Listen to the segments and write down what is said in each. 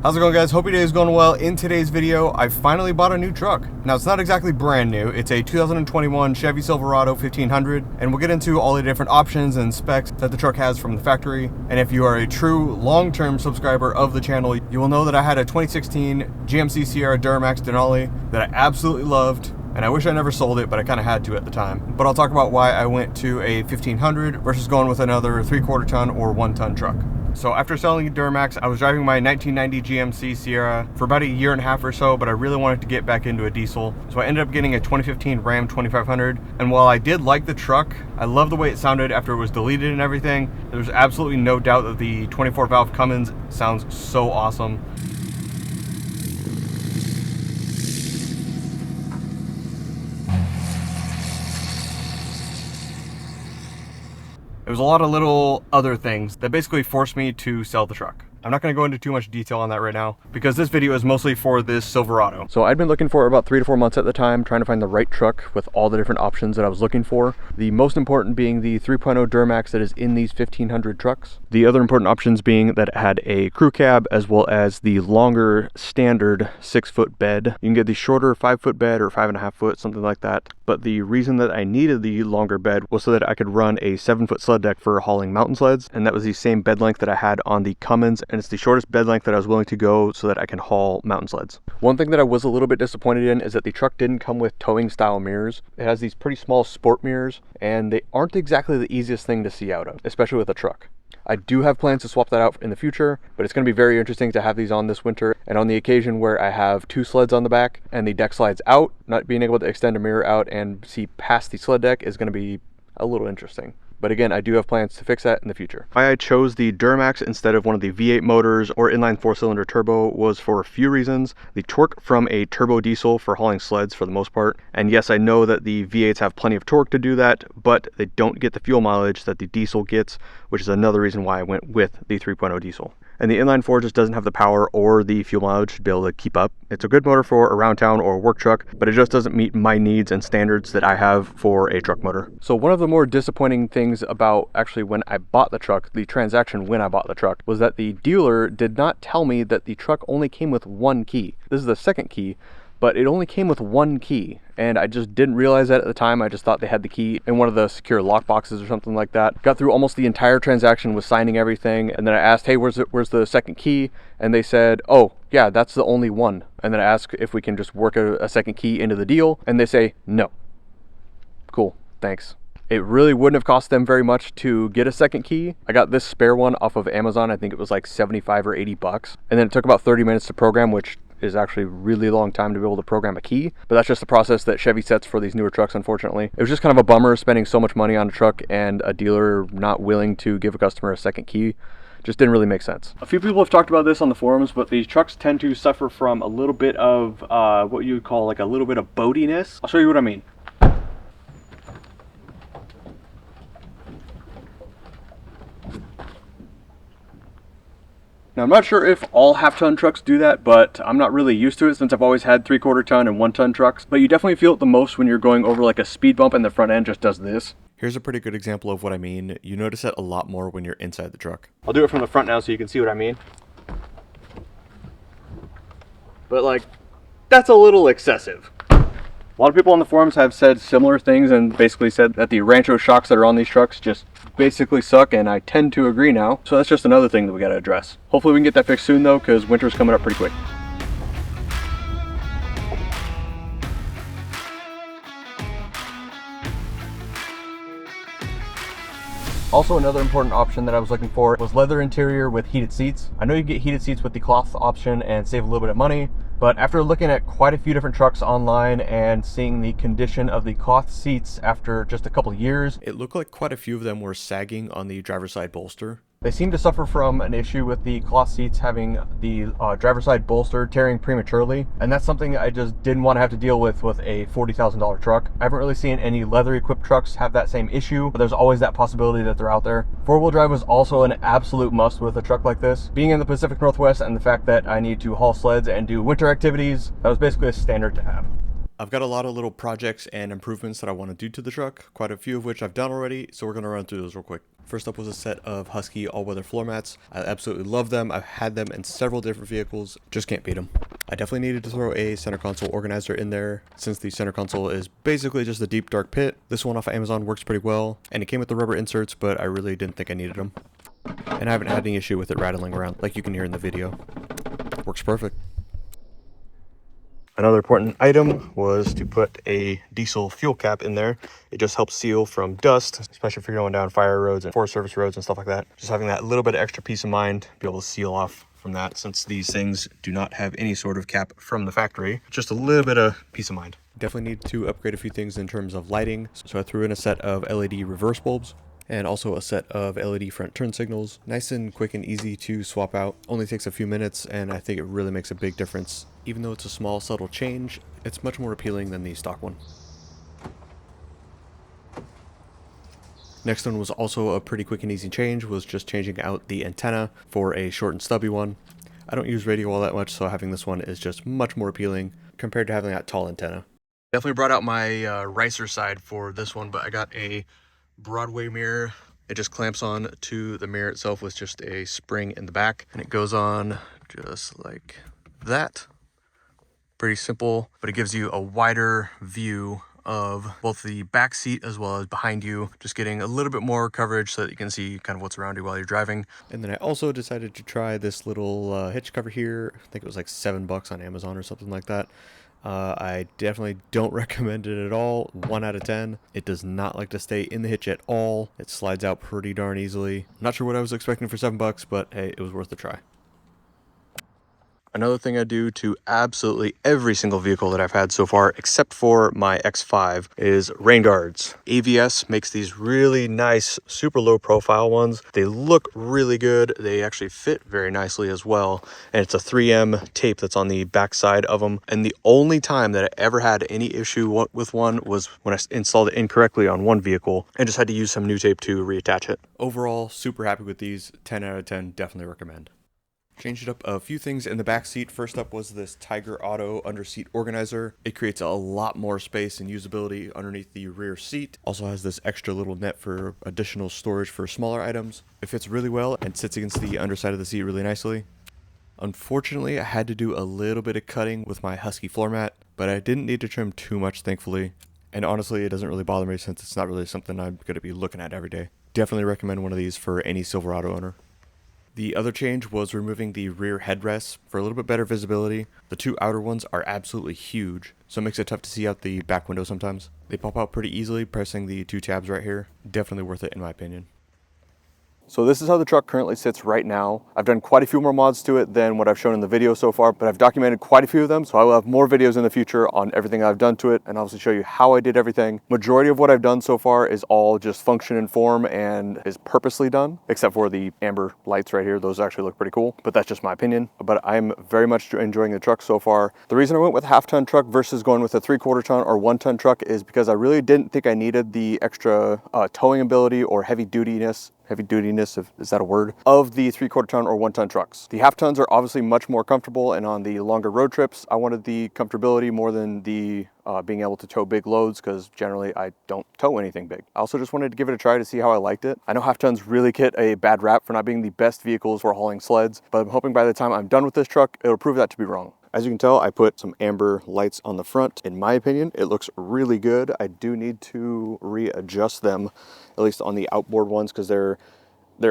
How's it going, guys? Hope your day is going well. In today's video, I finally bought a new truck. Now, it's not exactly brand new. It's a 2021 Chevy Silverado 1500, and we'll get into all the different options and specs that the truck has from the factory. And if you are a true long-term subscriber of the channel, you will know that I had a 2016 GMC Sierra Duramax Denali that I absolutely loved. And I wish I never sold it, but I kind of had to at the time. But I'll talk about why I went to a 1500 versus going with another 3/4 ton or 1 ton truck. So after selling Duramax, I was driving my 1990 GMC Sierra for about a year and a half or so, but I really wanted to get back into a diesel. So I ended up getting a 2015 Ram 2500. And while I did like the truck, I love the way it sounded after it was deleted and everything. There's absolutely no doubt that the 24 valve Cummins sounds so awesome. It was a lot of little other things that basically forced me to sell the truck. I'm not going to go into too much detail on that right now because this video is mostly for this Silverado. So I'd been looking for about 3 to 4 months at the time, trying to find the right truck with all the different options that I was looking for. The most important being the 3.0 Duramax that is in these 1500 trucks. The other important options being that it had a crew cab as well as the longer standard 6-foot bed. You can get the shorter 5-foot bed or 5.5 foot, something like that. But the reason that I needed the longer bed was so that I could run a 7-foot sled deck for hauling mountain sleds. And that was the same bed length that I had on the Cummins. And it's the shortest bed length that I was willing to go so that I can haul mountain sleds. One thing that I was a little bit disappointed in is that the truck didn't come with towing style mirrors. It has these pretty small sport mirrors, and they aren't exactly the easiest thing to see out of, especially with a truck. I do have plans to swap that out in the future, but it's going to be very interesting to have these on this winter. And on the occasion where I have 2 sleds on the back and the deck slides out, not being able to extend a mirror out and see past the sled deck is going to be a little interesting. But again, I do have plans to fix that in the future. Why I chose the Duramax instead of one of the V8 motors or inline 4-cylinder turbo was for a few reasons. The torque from a turbo diesel for hauling sleds for the most part. And yes, I know that the V8s have plenty of torque to do that, but they don't get the fuel mileage that the diesel gets, which is another reason why I went with the 3.0 diesel. And the inline 4 just doesn't have the power or the fuel mileage to be able to keep up. It's a good motor for around town or a work truck, but it just doesn't meet my needs and standards that I have for a truck motor. So one of the more disappointing things about actually when I bought the truck, the transaction when I bought the truck, was that the dealer did not tell me that the truck only came with 1 key. This is the second key, but it only came with 1 key. And I just didn't realize that at the time. I just thought they had the key in one of the secure lock boxes or something like that. Got through almost the entire transaction with signing everything. And then I asked, hey, where's the second key? And they said, oh, yeah, that's the only one. And then I asked if we can just work a second key into the deal. And they say, no. Cool, thanks. It really wouldn't have cost them very much to get a second key. I got this spare one off of Amazon. I think it was like 75 or 80 bucks. And then it took about 30 minutes to program, which is actually a really long time to be able to program a key, but that's just the process that Chevy sets for these newer trucks, unfortunately. It was just kind of a bummer spending so much money on a truck and a dealer not willing to give a customer a second key. Just didn't really make sense. A few people have talked about this on the forums, but these trucks tend to suffer from a little bit of what you would call like a little bit of boatiness. I'll show you what I mean. Now, I'm not sure if all half-ton trucks do that, but I'm not really used to it since I've always had 3/4 ton and 1 ton trucks. But you definitely feel it the most when you're going over like a speed bump and the front end just does this. Here's a pretty good example of what I mean. You notice it a lot more when you're inside the truck. I'll do it from the front now so you can see what I mean. But like, that's a little excessive. A lot of people on the forums have said similar things and basically said that the Rancho shocks that are on these trucks just basically suck, and I tend to agree now. So that's just another thing that we got to address. Hopefully we can get that fixed soon though, because winter's coming up pretty quick. Also, another important option that I was looking for was leather interior with heated seats. I know you get heated seats with the cloth option and save a little bit of money, but after looking at quite a few different trucks online and seeing the condition of the cloth seats after just a couple years, it looked like quite a few of them were sagging on the driver's side bolster. They seem to suffer from an issue with the cloth seats having the driver's side bolster tearing prematurely, and that's something I just didn't want to have to deal with a $40,000 truck. I haven't really seen any leather equipped trucks have that same issue, but there's always that possibility that they're out there. 4-wheel drive was also an absolute must with a truck like this. Being in the Pacific Northwest and the fact that I need to haul sleds and do winter activities, that was basically a standard to have. I've got a lot of little projects and improvements that I want to do to the truck, quite a few of which I've done already, so we're going to run through those real quick. First up was a set of Husky all-weather floor mats. I absolutely love them. I've had them in several different vehicles, just can't beat them. I definitely needed to throw a center console organizer in there, since the center console is basically just a deep dark pit. This one off of Amazon works pretty well, and it came with the rubber inserts, but I really didn't think I needed them. And I haven't had any issue with it rattling around like you can hear in the video. Works perfect. Another important item was to put a diesel fuel cap in there. It just helps seal from dust, especially if you're going down fire roads and Forest Service roads and stuff like that. Just having that little bit of extra peace of mind, be able to seal off from that, since these things do not have any sort of cap from the factory. Just a little bit of peace of mind. Definitely need to upgrade a few things in terms of lighting, so I threw in a set of LED reverse bulbs and also a set of LED front turn signals. Nice and quick and easy to swap out. Only takes a few minutes, and I think it really makes a big difference. Even though it's a small, subtle change, it's much more appealing than the stock one. Next one was also a pretty quick and easy change, was just changing out the antenna for a short and stubby one. I don't use radio all that much, so having this one is just much more appealing compared to having that tall antenna. Definitely brought out my ricer side for this one, but I got a Broadway mirror. It just clamps on to the mirror itself with just a spring in the back, and it goes on just like that. Pretty simple, but it gives you a wider view of both the back seat as well as behind you, just getting a little bit more coverage so that you can see kind of what's around you while you're driving. And then I also decided to try this little hitch cover here. I think it was like $7 on Amazon or something like that. I definitely don't recommend it at all. 1 out of 10. It does not like to stay in the hitch at all. It slides out pretty darn easily. Not sure what I was expecting for $7, but hey, it was worth a try. Another thing I do to absolutely every single vehicle that I've had so far, except for my X5, is rain guards. AVS makes these really nice, super low profile ones. They look really good. They actually fit very nicely as well. And it's a 3M tape that's on the back side of them. And the only time that I ever had any issue with one was when I installed it incorrectly on one vehicle and just had to use some new tape to reattach it. Overall, super happy with these. 10 out of 10, definitely recommend. Changed up a few things in the back seat. First up was this Tyger Auto underseat organizer. It creates a lot more space and usability underneath the rear seat. Also has this extra little net for additional storage for smaller items. It fits really well and sits against the underside of the seat really nicely. Unfortunately, I had to do a little bit of cutting with my Husky floor mat, but I didn't need to trim too much, thankfully. And honestly, it doesn't really bother me since it's not really something I'm going to be looking at every day. Definitely recommend one of these for any Silverado owner. The other change was removing the rear headrests for a little bit better visibility. The two outer ones are absolutely huge, so it makes it tough to see out the back window sometimes. They pop out pretty easily pressing the two tabs right here. Definitely worth it in my opinion. So this is how the truck currently sits right now. I've done quite a few more mods to it than what I've shown in the video so far, but I've documented quite a few of them, so I will have more videos in the future on everything I've done to it and obviously show you how I did everything. Majority of what I've done so far is all just function and form and is purposely done, except for the amber lights right here. Those actually look pretty cool, but that's just my opinion. But I'm very much enjoying the truck so far. The reason I went with a half-ton truck versus going with a 3/4 ton or 1-ton truck is because I really didn't think I needed the extra towing ability or heavy dutiness, is that a word, of the 3/4 ton or 1-ton trucks. The half tons are obviously much more comfortable, and on the longer road trips, I wanted the comfortability more than the being able to tow big loads, because generally I don't tow anything big. I also just wanted to give it a try to see how I liked it. I know half tons really get a bad rap for not being the best vehicles for hauling sleds, but I'm hoping by the time I'm done with this truck, it'll prove that to be wrong. As you can tell, I put some amber lights on the front. In my opinion, it looks really good. I do need to readjust them, at least on the outboard ones, because they're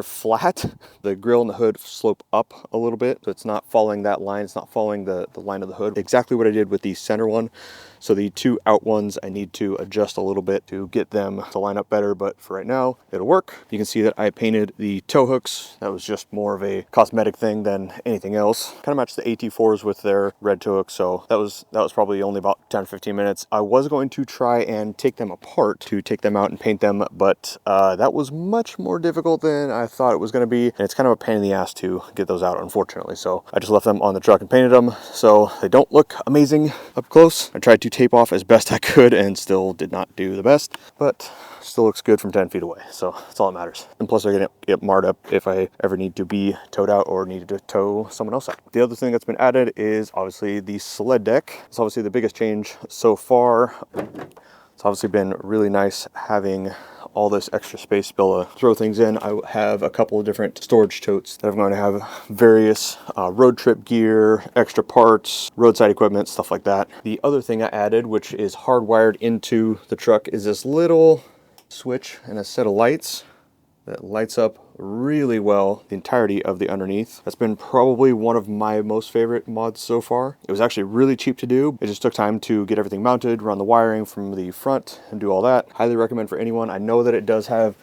flat. The grill and the hood slope up a little bit, so it's not following that line. It's not following the line of the hood. Exactly what I did with the center one. So the two out ones, I need to adjust a little bit to get them to line up better, but for right now, it'll work. You can see that I painted the tow hooks. That was just more of a cosmetic thing than anything else. Kind of matched the AT4s with their red tow hooks, so that was probably only about 10 or 15 minutes. I was going to try and take them apart to take them out and paint them, but that was much more difficult than than I thought it was going to be, and it's kind of a pain in the ass to get those out, unfortunately. So I just left them on the truck and painted them so they don't look amazing up close. I tried to tape off as best I could and still did not do the best, but still looks good from 10 feet away, so that's all that matters. And plus they're gonna get marred up if I ever need to be towed out or needed to tow someone else out. The other thing that's been added is obviously the sled deck. It's obviously the biggest change so far. It's obviously been really nice having all this extra space to be able to throw things in. I have a couple of different storage totes that I'm going to have various road trip gear, extra parts, roadside equipment, stuff like that. The other thing I added, which is hardwired into the truck, is this little switch and a set of lights that lights up really well the entirety of the underneath. That's been probably one of my most favorite mods so far. It was actually really cheap to do. It just took time to get everything mounted, run the wiring from the front, and do all that. Highly recommend for anyone. I know that it does have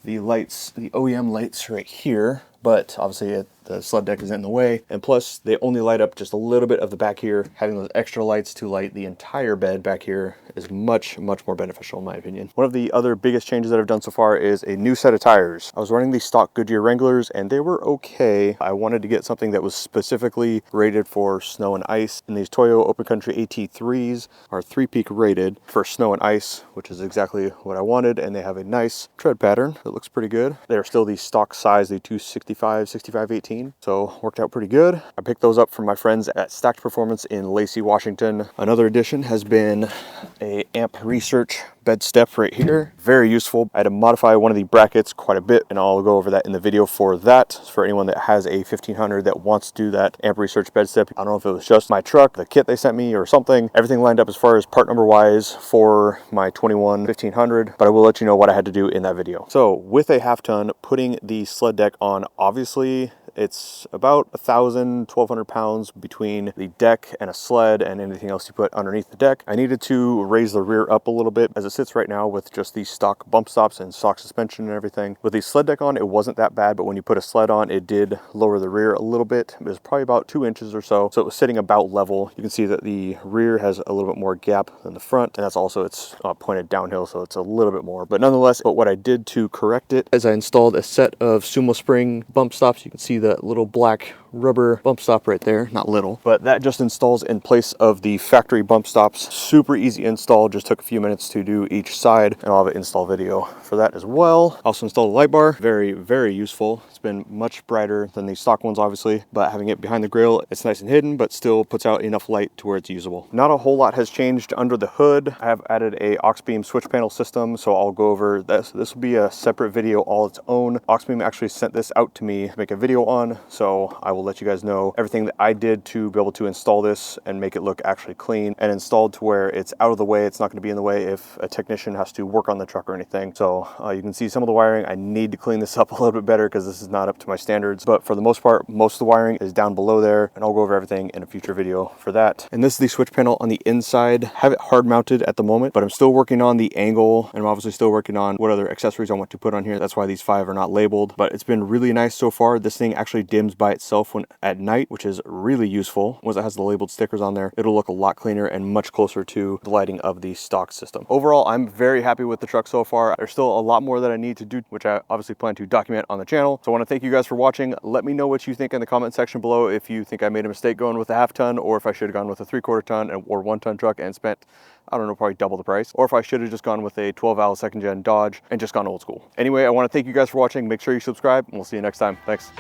the lights, the OEM lights right here, but obviously the sled deck is in the way, and plus they only light up just a little bit of the back here. Having those extra lights to light the entire bed back here is much more beneficial in my opinion. One of the other biggest changes that I've done so far is a new set of tires. I was running these stock Goodyear Wranglers and they were okay. I wanted to get something that was specifically rated for snow and ice, and these Toyo Open Country AT3s are 3-peak rated for snow and ice, which is exactly what I wanted, and they have a nice tread pattern that looks pretty good. They're still the stock size, the 265/65/18. So worked out pretty good. I picked those up from my friends at Stacked Performance in Lacey, Washington. Another addition has been a amp research bed step right here. Very useful. I had to modify one of the brackets quite a bit, and I'll go over that in the video for that. For anyone that has a 1500 that wants to do that amp research bed step. I don't know if it was just my truck, the kit they sent me, or something. Everything lined up as far as part number wise for my 21 1500, but I will let you know what I had to do in that video. So with a half ton, putting the sled deck on, obviously it's about 1,000–1,200 pounds between the deck and a sled and anything else you put underneath the deck. I needed to raise the rear up a little bit as it sits right now with just the stock bump stops and stock suspension and everything. With the sled deck on, it wasn't that bad, but when you put a sled on, it did lower the rear a little bit. It was probably about 2 inches or so, so it was sitting about level. You can see that the rear has a little bit more gap than the front, and that's also, it's pointed downhill, so it's a little bit more. But nonetheless, what I did to correct it is I installed a set of Sumo Spring bump stops. You can see that little black rubber bump stop right there, not little, but that just installs in place of the factory bump stops. Super easy install, just took a few minutes to do each side, and I'll have an install video for that as well. Also installed a light bar, very useful. It's been much brighter than the stock ones obviously, but having it behind the grille, it's nice and hidden, but still puts out enough light to where it's usable. Not a whole lot has changed under the hood. I have added a auxbeam switch panel system, so I'll go over this. This will be a separate video all its own. Auxbeam actually sent this out to me to make a video on, so I will let you guys know everything that I did to be able to install this and make it look actually clean and installed to where it's out of the way. It's not going to be in the way if a technician has to work on the truck or anything. So you can see some of the wiring. I need to clean this up a little bit better because this is not up to my standards, but for the most part, most of the wiring is down below there, and I'll go over everything in a future video for that. And this is the switch panel on the inside. I have it hard mounted at the moment, but I'm still working on the angle, and I'm obviously still working on what other accessories I want to put on here. That's why these 5 are not labeled, but it's been really nice so far. This thing actually dims by itself when at night, which is really useful. Once it has the labeled stickers on there, it'll look a lot cleaner and much closer to the lighting of the stock system. Overall, I'm very happy with the truck so far. There's still a lot more that I need to do, which I obviously plan to document on the channel. So I want to thank you guys for watching. Let me know what you think in the comment section below, if you think I made a mistake going with a half ton, or if I should have gone with a 3/4 ton or 1 ton truck and spent, I don't know, probably double the price, or if I should have just gone with a 12-valve second gen Dodge and just gone old school. Anyway, I want to thank you guys for watching. Make sure you subscribe, and we'll see you next time. Thanks.